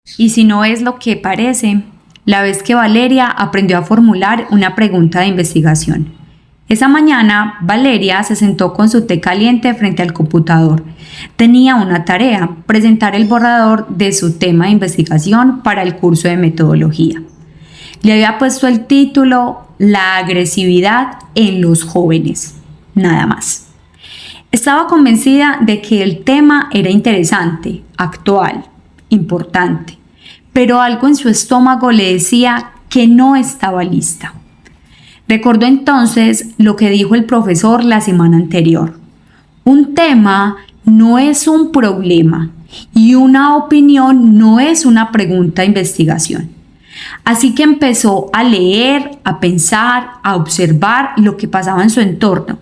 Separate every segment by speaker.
Speaker 1: Y si no es lo que parece, la vez que Valeria aprendió a formular una pregunta de investigación. Esa mañana, Valeria se sentó con su té caliente frente al computador. Tenía una tarea, presentar el borrador de su tema de investigación para el curso de metodología. Le había puesto el título La agresividad en los jóvenes, nada más. Estaba convencida de que el tema era interesante, actual, importante, pero algo en su estómago le decía que no estaba lista. Recordó entonces lo que dijo el profesor la semana anterior. Un tema no es un problema y una opinión no es una pregunta de investigación. Así que empezó a leer, a pensar, a observar lo que pasaba en su entorno.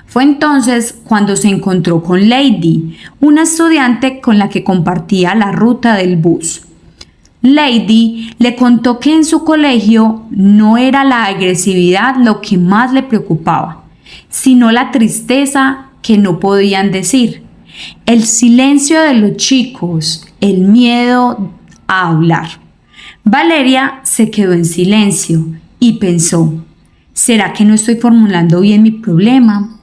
Speaker 1: Fue entonces cuando se encontró con Lady, una estudiante con la que compartía la ruta del bus. Lady le contó que en su colegio no era la agresividad lo que más le preocupaba, sino la tristeza que no podían decir, el silencio de los chicos, el miedo a hablar. Valeria se quedó en silencio y pensó, ¿será que no estoy formulando bien mi problema?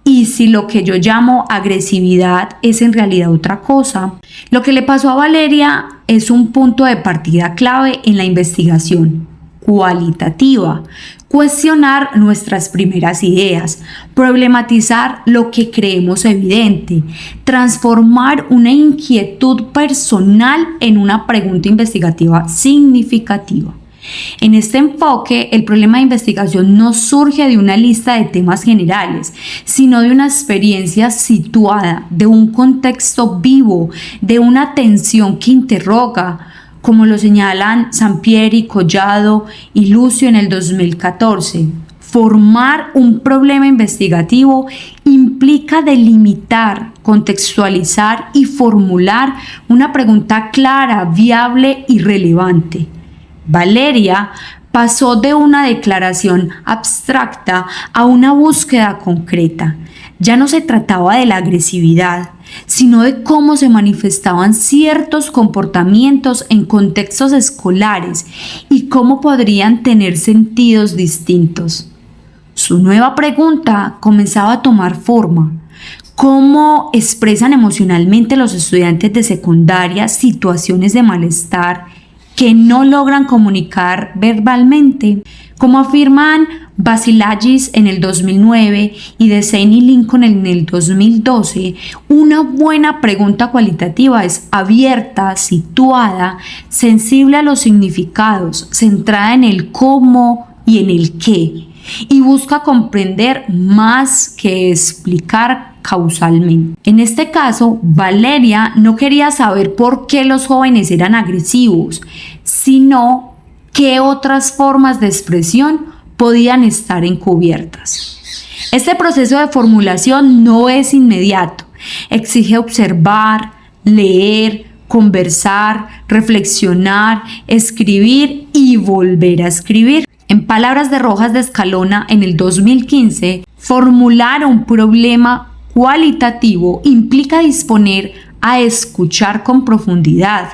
Speaker 1: ¿Y si lo que yo llamo agresividad es en realidad otra cosa? Lo que le pasó a Valeria es un punto de partida clave en la investigación cualitativa. Cuestionar nuestras primeras ideas, problematizar lo que creemos evidente, transformar una inquietud personal en una pregunta investigativa significativa. En este enfoque, el problema de investigación no surge de una lista de temas generales, sino de una experiencia situada, de un contexto vivo, de una atención que interroga, como lo señalan Sampieri, Collado y Lucio en el 2014. Formar un problema investigativo implica delimitar, contextualizar y formular una pregunta clara, viable y relevante. Valeria pasó de una declaración abstracta a una búsqueda concreta. Ya no se trataba de la agresividad, sino de cómo se manifestaban ciertos comportamientos en contextos escolares y cómo podrían tener sentidos distintos. Su nueva pregunta comenzaba a tomar forma. ¿Cómo expresan emocionalmente los estudiantes de secundaria situaciones de malestar que no logran comunicar verbalmente? Como afirman Basilagis en el 2009 y Desain y Lincoln en el 2012, una buena pregunta cualitativa es abierta, situada, sensible a los significados, centrada en el cómo y en el qué, y busca comprender más que explicar causalmente. En este caso, Valeria no quería saber por qué los jóvenes eran agresivos, sino qué otras formas de expresión podían estar encubiertas. Este proceso de formulación no es inmediato, exige observar, leer, conversar, reflexionar, escribir y volver a escribir. En palabras de Rojas de Escalona en el 2015, formular un problema cualitativo implica disponer a escuchar con profundidad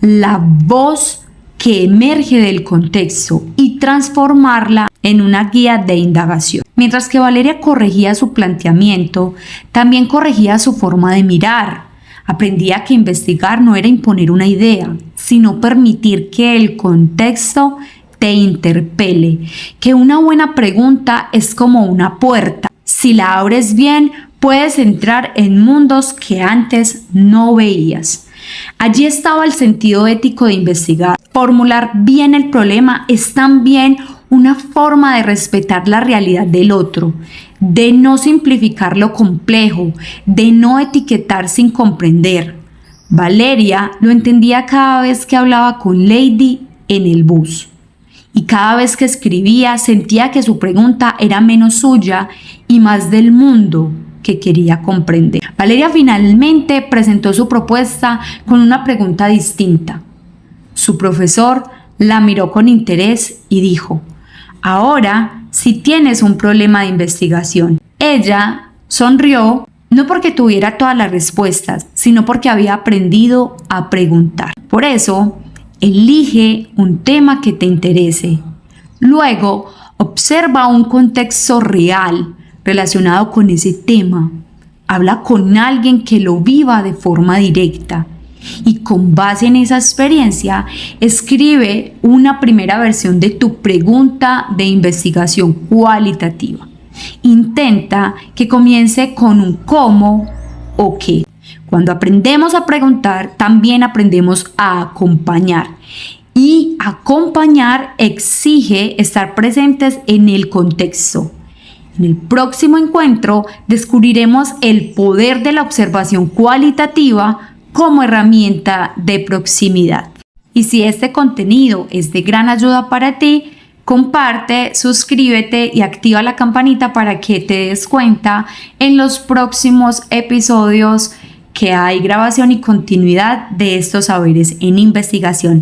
Speaker 1: la voz que emerge del contexto y transformarla en una guía de indagación. Mientras que Valeria corregía su planteamiento, también corregía su forma de mirar. Aprendía que investigar no era imponer una idea, sino permitir que el contexto te interpele, que una buena pregunta es como una puerta. Si la abres bien, puedes entrar en mundos que antes no veías. Allí estaba el sentido ético de investigar. Formular bien el problema es también una forma de respetar la realidad del otro, de no simplificar lo complejo, de no etiquetar sin comprender. Valeria lo entendía cada vez que hablaba con Lady en el bus. Y cada vez que escribía sentía que su pregunta era menos suya y más del mundo que quería comprender. Valeria finalmente presentó su propuesta con una pregunta distinta. Su profesor la miró con interés y dijo: ahora sí tienes un problema de investigación. Ella sonrió No porque tuviera todas las respuestas, sino porque había aprendido a preguntar. Por eso, elige un tema que te interese. Luego, observa un contexto real relacionado con ese tema. Habla con alguien que lo viva de forma directa. Y con base en esa experiencia, escribe una primera versión de tu pregunta de investigación cualitativa. Intenta que comience con un cómo o qué. Cuando aprendemos a preguntar, también aprendemos a acompañar. Y acompañar exige estar presentes en el contexto. En el próximo encuentro descubriremos el poder de la observación cualitativa como herramienta de proximidad. Y si este contenido es de gran ayuda para ti, comparte, suscríbete y activa la campanita para que te des cuenta en los próximos episodios que hay grabación y continuidad de estos saberes en investigación.